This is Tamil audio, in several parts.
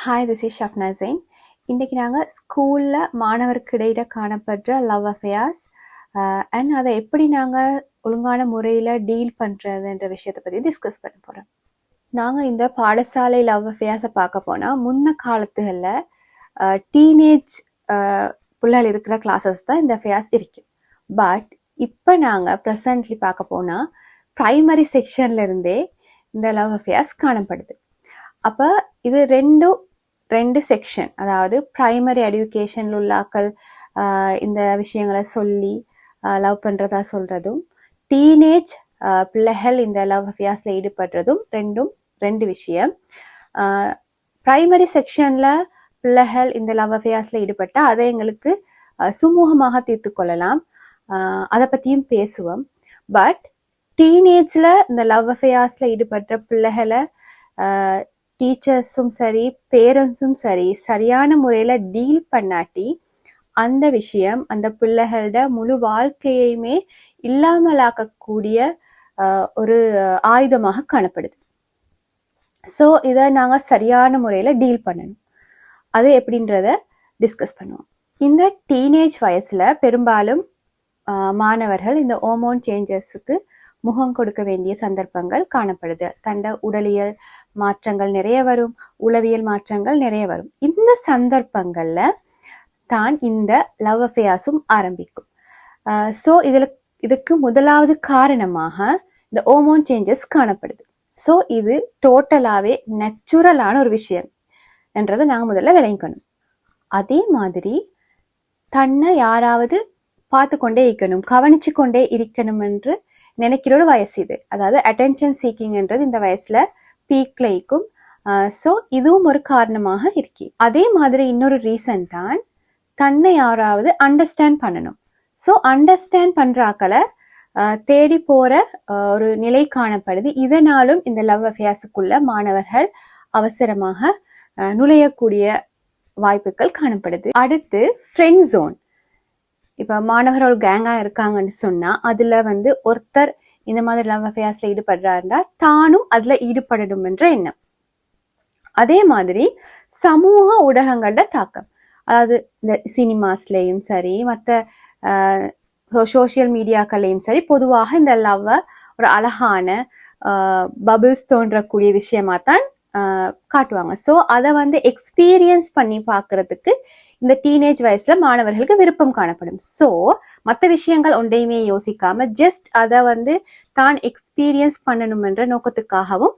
Hi, this is Shabna Jain. இன்றைக்கி நாங்கள் ஸ்கூலில் மாணவருக்கு இடையில காணப்படுற லவ் அஃபேர்ஸ் அண்ட் அதை எப்படி நாங்கள் ஒழுங்கான முறையில் டீல் பண்ணுறதுன்ற விஷயத்தை பற்றி டிஸ்கஸ் பண்ண போகிறோம். நாங்கள் இந்த பாடசாலை லவ் அஃபேர்ஸை பார்க்க போனால் முன்ன காலத்துகளில் டீனேஜ் பிள்ளைகள் இருக்கிற கிளாஸஸ் தான் இந்த அஃபேர்ஸ் இருக்குது. பட் இப்போ நாங்கள் ப்ரெசன்ட்லி பார்க்க போனால் ப்ரைமரி செக்ஷன்லேருந்தே இந்த லவ் அஃபேர்ஸ் காணப்படுது. அப்போ இது ரெண்டு செக்ஷன், அதாவது ப்ரைமரி எஜுகேஷனில் உள்ளாக்கள் இந்த விஷயங்களை சொல்லி லவ் பண்ணுறதா சொல்கிறதும், டீனேஜ் பிள்ளைகள் இந்த லவ் அஃபேர்ஸில் ஈடுபடுறதும் ரெண்டு விஷயம். ப்ரைமரி செக்ஷனில் பிள்ளைகள் இந்த லவ் அஃபேர்ஸில் ஈடுபட்டால் அதை எங்களுக்கு சுமூகமாக தீர்த்து கொள்ளலாம், அதை பற்றியும் பேசுவோம். பட் டீனேஜில் இந்த லவ் அஃபேர்ஸில் ஈடுபடுற பிள்ளைகளை டீச்சர்ஸும் சரி பேரண்ட்ஸும் சரி சரியான முறையில் டீல் பண்ணாட்டி அந்த விஷயம் அந்த பிள்ளைகளோட முழு வாழ்க்கையுமே இல்லாமலாக்கக்கூடிய ஒரு ஆயுதமாக காணப்படுது. ஸோ இதை நாங்கள் சரியான முறையில் டீல் பண்ணணும். அது எப்படின்றத டிஸ்கஸ் பண்ணுவோம். இந்த டீனேஜ் வயசில் பெரும்பாலும் மாணவர்கள் இந்த ஹார்மோன் சேஞ்சஸுக்கு முகம் கொடுக்க வேண்டிய சந்தர்ப்பங்கள் காணப்படுது. தண்ட உடலியல் மாற்றங்கள் நிறைய வரும், உளவியல் மாற்றங்கள் நிறைய வரும். இந்த சந்தர்ப்பங்கள்ல தான் இந்த லவ் அஃபேர்ஸும் ஆரம்பிக்கும். ஸோ இதுக்கு முதலாவது காரணமாக இந்த ஹார்மோன் சேஞ்சஸ் காணப்படுது. ஸோ இது டோட்டலாகவே நேச்சுரலான ஒரு விஷயம் என்றதை நாங்கள் முதல்ல விளங்கணும். அதே மாதிரி தன்னை யாராவது பார்த்து கொண்டே இருக்கணும், கவனிச்சு கொண்டே இருக்கணும் என்று நினைக்கிற ஒரு வயசு இது. அதாவது அட்டென்ஷன் சீக்கிங்ன்றது இந்த வயசுல பீக்ல இருக்கும். ஸோ இதுவும் ஒரு காரணமாக இருக்கு. அதே மாதிரி இன்னொரு ரீசன் தான் தன்னை யாராவது அண்டர்ஸ்டாண்ட் பண்ணணும். ஸோ அண்டர்ஸ்டாண்ட் பண்றாக்களை தேடி போற ஒரு நிலை காணப்படுது. இதனாலும் இந்த லவ் அஃபேர்ஸுக்குள்ள மாணவர்கள் அவசரமாக நுழையக்கூடிய வாய்ப்புகள் காணப்படுது. அடுத்து ஃப்ரெண்ட் ஜோன். இப்போ மாணவர்கள் கேங்காக இருக்காங்கன்னு சொன்னால் அதில் ஒருத்தர் இந்த மாதிரி லவ் அஃபேர்ஸில் ஈடுபடுறாருந்தா தானும் அதில் ஈடுபடணும் என்ற எண்ணம். அதே மாதிரி சமூக ஊடகங்களோட தாக்கம், அதாவது இந்த சினிமாஸ்லேயும் சரி மற்ற சோஷியல் மீடியாக்கள்லையும் சரி பொதுவாக இந்த லவ்வை ஒரு அழகான பபிள்ஸ் தோன்றக்கூடிய விஷயமா தான் காட்டுவாங்க. ஸோ அதை எக்ஸ்பீரியன்ஸ் பண்ணி பார்க்கறதுக்கு இந்த டீனேஜ் வயசுல மாணவர்களுக்கு விருப்பம் காணப்படும். ஸோ மற்ற விஷயங்கள் ஒன்றையுமே யோசிக்காம ஜஸ்ட் அதை தான் எக்ஸ்பீரியன்ஸ் பண்ணணும் என்ற நோக்கத்துக்காகவும்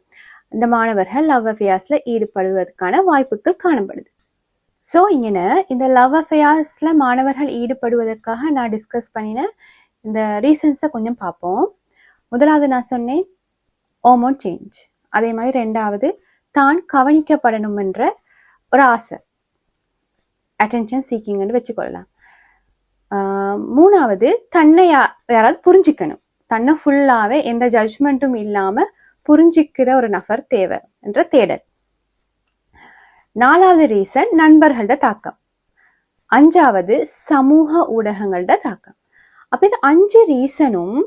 இந்த மாணவர்கள் லவ் அஃபேர்ஸ்ல ஈடுபடுவதற்கான வாய்ப்புகள் காணப்படுது. ஸோ இங்கே இந்த லவ் அஃபேர்ஸ்ல மாணவர்கள் ஈடுபடுவதற்காக நான் டிஸ்கஸ் பண்ணின இந்த ரீசன்ஸை கொஞ்சம் பார்ப்போம். முதலாவது நான் சொன்னேன் ஹார்மோன் சேஞ்ச். அதே மாதிரி ரெண்டாவது தான் கவனிக்கப்படணும் என்ற ஒரு ஆசை, அட்டென்ஷன் சீக்கிங்னு வச்சுக்கொள்ளலாம். மூணாவது தன்னை யாராவது புரிஞ்சிக்கணும், தன்னை ஃபுல்லாவே எந்த ஜட்ஜ்மெண்ட்டும் இல்லாம புரிஞ்சிக்கிற ஒரு நபர் தேவை என்ற தேடல். நாலாவது ரீசன் நண்பர்களோட தாக்கம். அஞ்சாவது சமூக ஊடகங்களோட தாக்கம். அப்ப இந்த 5 ரீசனும்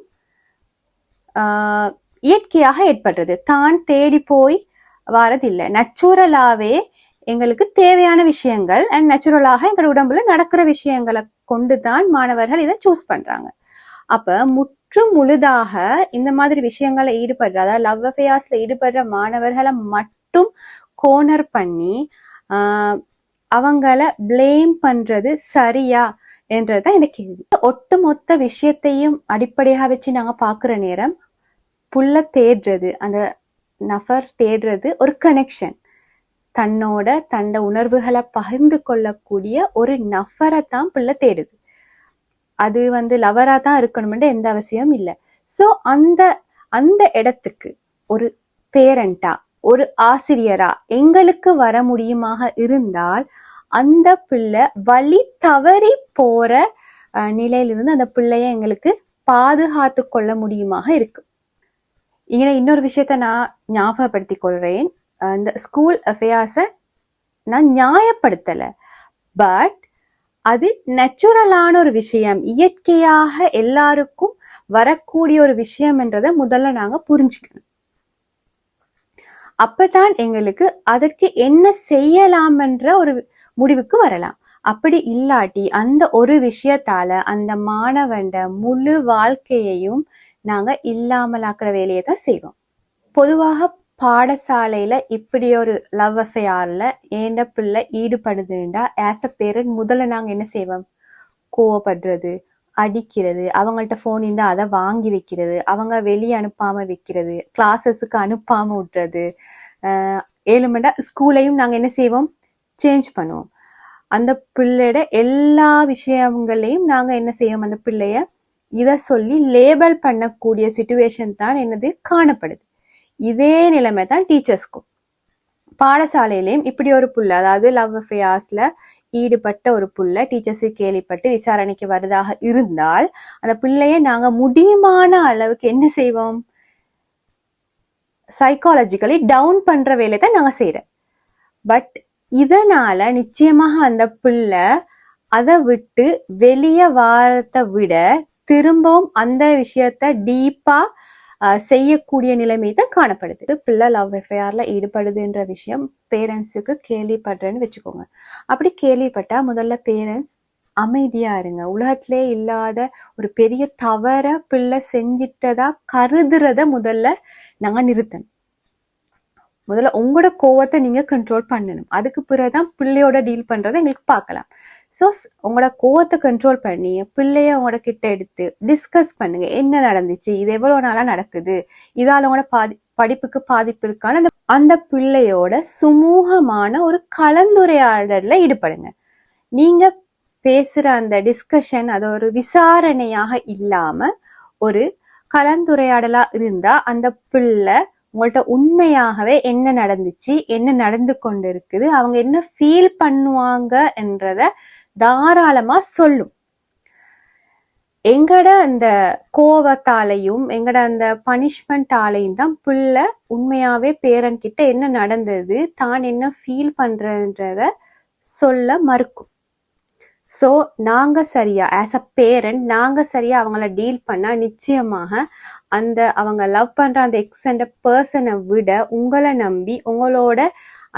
இயற்கையாக ஏற்படுறது, தான் தேடி போய் வாரதில்லை. நேச்சுரலாவே எங்களுக்கு தேவையான விஷயங்கள் அண்ட் நேச்சுரலாக எங்கள் உடம்புல நடக்கிற விஷயங்களை கொண்டுதான் மாணவர்கள் இதை சூஸ் பண்றாங்க. அப்ப முற்று முழுதாக இந்த மாதிரி விஷயங்களை ஈடுபடுற, அதாவது லவ் அஃபேர்ஸ்ல ஈடுபடுற மாணவர்களை மட்டும் கோனர் பண்ணி அவங்கள பிளேம் பண்றது சரியா என்றதுதான் எனக்கு கேள்வி. ஒட்டுமொத்த விஷயத்தையும் அடிப்படையாக வச்சு நாங்க பாக்குற நேரம் புள்ள தேடுறது, அந்த நபர் தேடுறது ஒரு கனெக்ஷன், தண்ட உணர்வுகளை பகிர்ந்து கொள்ளக்கூடிய ஒரு நபரை தான் பிள்ளை தேடுது. அது லவரா தான் இருக்கணும்ன்ற எந்த அவசியம் இல்லை. ஸோ அந்த இடத்துக்கு ஒரு பேரண்டா ஒரு ஆசிரியரா எங்களுக்கு வர முடியுமாக இருந்தால் அந்த பிள்ளை வழி தவறி போற நிலையிலிருந்து அந்த பிள்ளைய எங்களுக்கு பாதுகாத்து கொள்ள முடியுமாக இருக்கு. இங்கே இன்னொரு விஷயத்த நான் ஞாபகப்படுத்திக் கொள்றேன். இந்த ஸ்கூல் அஃபேர்ஸை நான் நியாயப்படுத்தலை, பட் அது நேச்சுரலான ஒரு விஷயம், இயற்கையாக எல்லாருக்கும் வரக்கூடிய ஒரு விஷயம் என்றதை முதல்ல நாங்க புரிஞ்சுக்கணும். அப்பதான் எங்களுக்கு அதற்கு என்ன செய்யலாம் என்ற ஒரு முடிவுக்கு வரலாம். அப்படி இல்லாட்டி அந்த ஒரு விஷயத்தால அந்த மாணவன்ட முழு வாழ்க்கையையும் நாங்க இல்லாமலாக்குற வேலையை தான் செய்வோம். பொதுவாக பாடசாலையில இப்படி ஒரு லவ் அஃபேர்ல ஏண்ட பிள்ளை ஈடுபடுதுண்டா ஆஸ் அ பேரண்ட் முதல்ல நாங்க என்ன செய்வோம்? கோவப்படுறது, அடிக்கிறது, அவங்கள்ட்ட போன் இருந்தா அதை வாங்கி வைக்கிறது, அவங்க வெளியே அனுப்பாம வைக்கிறது, கிளாஸஸுக்கு அனுப்பாம விட்டுறது, 7 மணி ஸ்கூலையும் நாங்க என்ன செய்வோம்? சேஞ்ச் பண்ணுவோம். அந்த பிள்ளையோட எல்லா விஷயங்களையும் நாங்க என்ன செய்வோம்? அந்த பிள்ளைய இதை சொல்லி லேபல் பண்ணக்கூடிய சிச்சுவேஷன் தான் என்னது காணப்படுது. இதே நிலைமை தான் டீச்சர்ஸ்க்கும். பாடசாலையிலையும் இப்படி ஒரு புள்ள, அதாவது லவ் அஃபேர்ஸ்ல ஈடுபட்ட ஒரு புள்ள டீச்சர்ஸு கேள்விப்பட்டு விசாரணைக்கு வருதாக இருந்தால் அந்த பிள்ளைய நாங்க முடியுமான அளவுக்கு என்ன செய்வோம்? சைக்காலஜிக்கலி டவுன் பண்ற வேலையை தான் நாங்க செய்யறோம். பட் இதனால நிச்சயமாக அந்த பிள்ளை அதை விட்டு வெளியே வாரத்தை விட திரும்பவும் அந்த விஷயத்த டீப்பா செய்யக்கூடிய நிலைமை தான் காணப்படுது. பிள்ளை லவ் அஃபேர்ல ஈடுபடுதுன்ற விஷயம் பேரண்ட்ஸுக்கு கேள்விப்படுறேன்னு வச்சுக்கோங்க. அப்படி கேள்விப்பட்டா முதல்ல பேரண்ட்ஸ் அமைதியா இருங்க. உலகத்திலே இல்லாத ஒரு பெரிய தவற பிள்ளை செஞ்சிட்டதா கருதுறத முதல்ல நாங்க நிறுத்தணும். முதல்ல உங்களோட கோவத்தை நீங்க கண்ட்ரோல் பண்ணணும். அதுக்கு பிறகுதான் பிள்ளையோட டீல் பண்றதை எங்களுக்கு பார்க்கலாம். ஸோ உங்களோட கோவத்தை கண்ட்ரோல் பண்ணி பிள்ளைய உங்களோட கிட்ட எடுத்து டிஸ்கஸ் பண்ணுங்க. என்ன நடந்துச்சு, இது எவ்வளவு நாளா நடக்குது, இதால உங்களோட படிப்புக்கு பாதிப்பு இருக்கான்னு அந்த பிள்ளையோட சுமூகமான ஒரு கலந்துரையாடல ஈடுபடுங்க. நீங்க பேசுற அந்த டிஸ்கஷன் அது ஒரு விசாரணையாக இல்லாம ஒரு கலந்துரையாடலா இருந்தா அந்த பிள்ளை உங்கள்ட்ட உண்மையாகவே என்ன நடந்துச்சு, என்ன நடந்து கொண்டு இருக்குது, அவங்க என்ன ஃபீல் பண்ணுவாங்க என்றத தாராளமா சொல்லும். எங்கட அந்த கோவத்தாலையும் எங்கட அந்த பனிஷ்மெண்டாலையும் தான் பிள்ளை உண்மையாவே பேரண்ட் கிட்ட என்ன நடந்தது, தான் என்ன ஃபீல் பண்றன்றத சொல்ல மறுக்கும். ஸோ நாங்க சரியா ஆஸ் அ பேரண்ட் நாங்க சரியா அவங்கள டீல் பண்ணா நிச்சயமாக அந்த அவங்க லவ் பண்ற அந்த எக்ஸண்ட பர்சனை விட உங்களை நம்பி உங்களோட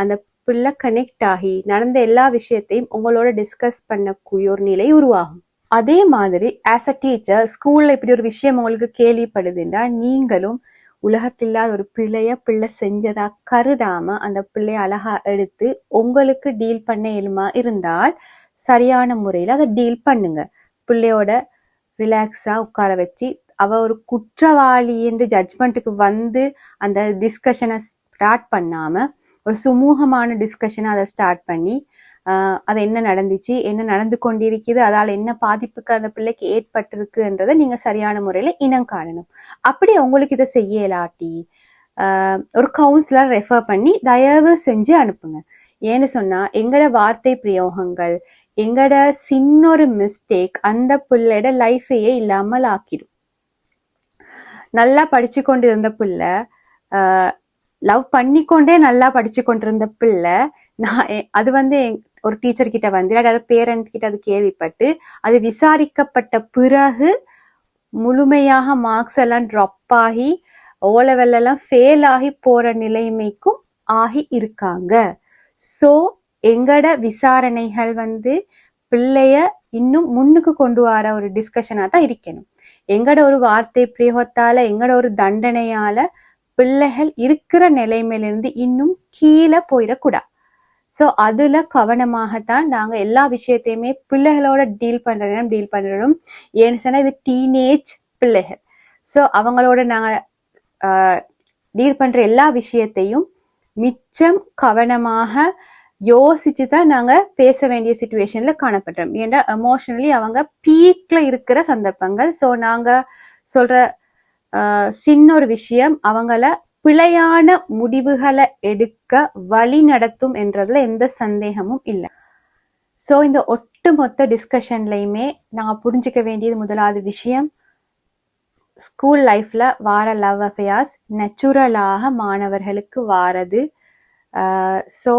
அந்த பிள்ளை கனெக்ட் ஆகி நடந்த எல்லா விஷயத்தையும் உங்களோட டிஸ்கஸ் பண்ணக்கூடிய ஒரு நிலை உருவாகும். அதே மாதிரி ஆஸ் அ டீச்சர் ஸ்கூல்ல இப்படி ஒரு விஷயம் உங்களுக்கு கேள்விப்படுதுன்னா நீங்களும் உலகத்தில்லாத ஒரு பிள்ளை செஞ்சதா கருதாம அந்த பிள்ளைய அழகா எடுத்து உங்களுக்கு டீல் பண்ண இயலுமா இருந்தால் சரியான முறையில அதை டீல் பண்ணுங்க. பிள்ளையோட ரிலாக்ஸா உட்கார வச்சு அவ ஒரு குற்றவாளி என்று ஜட்ஜ்மெண்ட்டுக்கு வந்து அந்த டிஸ்கஷனை ஸ்டார்ட் பண்ணாம ஒரு சுமூகமான டிஸ்கஷனை அதை ஸ்டார்ட் பண்ணி அது என்ன நடந்துச்சு, என்ன நடந்து கொண்டிருக்குது, அதால் என்ன பாதிப்புக்கு அந்த பிள்ளைக்கு ஏற்பட்டிருக்குன்றதை நீங்க சரியான முறையில இனம் காணணும். அப்படி உங்களுக்கு இதை செய்யலாட்டி ஒரு கவுன்சிலர் ரெஃபர் பண்ணி தயவு செஞ்சு அனுப்புங்க. ஏன்னு சொன்னா எங்கட வார்த்தை பிரயோகங்கள் எங்கட சின்னொரு மிஸ்டேக் அந்த பிள்ளையோட லைஃபையே இல்லாமல் ஆக்கிடும். நல்லா படிச்சு கொண்டு இருந்த பிள்ளை, லவ் பண்ணிக்கொண்டே நல்லா படிச்சு கொண்டிருந்த பிள்ளை, அது வந்து ஒரு டீச்சர் கிட்ட வந்து அதாவது பேரண்ட் கிட்ட அது கேள்விப்பட்டு அது விசாரிக்கப்பட்ட பிறகு முழுமையாக மார்க்ஸ் எல்லாம் ட்ராப் ஆகி ஓ லெவல் எல்லாம் ஃபெயில் ஆகி போற நிலைமைக்கும் ஆகி இருக்காங்க. ஸோ எங்கட விசாரணைகள் வந்து பிள்ளைய இன்னும் முன்னுக்கு கொண்டு வர ஒரு டிஸ்கஷனா தான் இருக்கணும். எங்கட ஒரு வார்த்தை பிரயோகத்தால எங்கட ஒரு தண்டனையால பிள்ளைகள் இருக்கிற நிலைமையிலிருந்து இன்னும் கீழே போயிடக்கூடாது. ஸோ அதுல கவனமாகத்தான் நாங்க எல்லா விஷயத்தையுமே பிள்ளைகளோட டீல் பண்றோம். ஏன்னு சொன்னா இது டீனேஜ் பிள்ளைகள். ஸோ அவங்களோட நாங்க டீல் பண்ற எல்லா விஷயத்தையும் மிச்சம் கவனமாக யோசிச்சு தான் நாங்க பேச வேண்டிய சிச்சுவேஷன்ல காணப்படுறோம். ஏன்னா எமோஷனலி அவங்க பீக்ல இருக்கிற சந்தர்ப்பங்கள். ஸோ நாங்க சொல்ற சின்ன ஒரு விஷயம் அவங்கள பிழையான முடிவுகளை எடுக்க வழி நடத்தும் என்றதுல எந்த சந்தேகமும் இல்லை. ஸோ இந்த ஒட்டுமொத்த டிஸ்கஷன்லையுமே நாங்க புரிஞ்சுக்க வேண்டியது முதலாவது விஷயம், ஸ்கூல் லைஃப்ல வார லவ் அஃபேர்ஸ் நேச்சுரலாக மாணவர்களுக்கு வாரது. ஸோ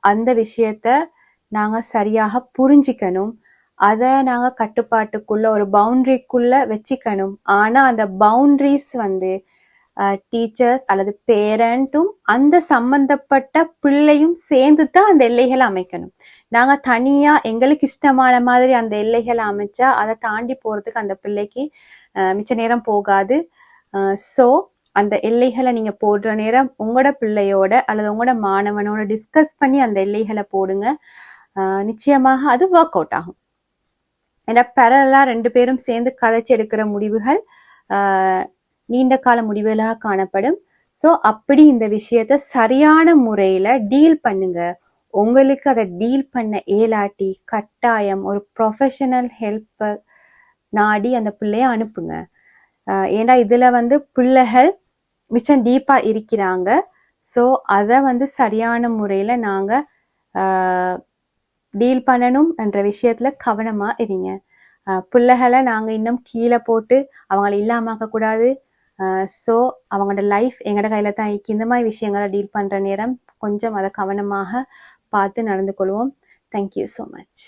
அந்த விஷயத்த நாங்க சரியாக புரிஞ்சிக்கணும். அதை நாங்க கட்டுப்பாட்டுக்குள்ள ஒரு பவுண்டரிக்குள்ள வச்சுக்கணும். ஆனா அந்த பவுண்டரிஸ் வந்து டீச்சர்ஸ் அல்லது பேரண்ட்டும் அந்த சம்பந்தப்பட்ட பிள்ளையும் சேர்ந்து தான் அந்த எல்லைகளை அமைக்கணும். நாங்க தனியா எங்களுக்கு இஷ்டமான மாதிரி அந்த எல்லைகளை அமைச்சா அதை தாண்டி போறதுக்கு அந்த பிள்ளைக்கு மிச்ச நேரம் போகாது. ஸோ அந்த எல்லைகளை நீங்க போடுற நேரம் உங்களோட பிள்ளையோட அல்லது உங்களோட மாணவனோட டிஸ்கஸ் பண்ணி அந்த எல்லைகளை போடுங்க. நிச்சயமாக அது ஒர்க் அவுட் ஆகும். ஏன்னா பேரலா 2 பேரும் சேர்ந்து கதைச்சு எடுக்கிற முடிவுகள் நீண்ட கால முடிவுகளாக காணப்படும். ஸோ அப்படி இந்த விஷயத்த சரியான முறையில டீல் பண்ணுங்க. உங்களுக்கு அதை டீல் பண்ண இயலாட்டி கட்டாயம் ஒரு ப்ரொஃபஷனல் ஹெல்ப்பை நாடி அந்த பிள்ளைய அனுப்புங்க. ஏன்னா இதுல பிள்ளைகள் மிச்சம் டீப்பா இருக்கிறாங்க. ஸோ அதை சரியான முறையில நாங்க டீல் பண்ணணும் என்ற விஷயத்துல கவனமா இருங்க. பிள்ளைகளை நாங்க இன்னும் கீழே போட்டு அவங்கள இல்லாமக்க கூடாது. ஸோ அவங்களோட லைஃப் எங்களோட கையில தான் இருக்கு. இந்த மாதிரி விஷயங்களை டீல் பண்ற நேரம் கொஞ்சம் அதை கவனமாக பார்த்து நடந்து கொள்வோம். Thank you so much.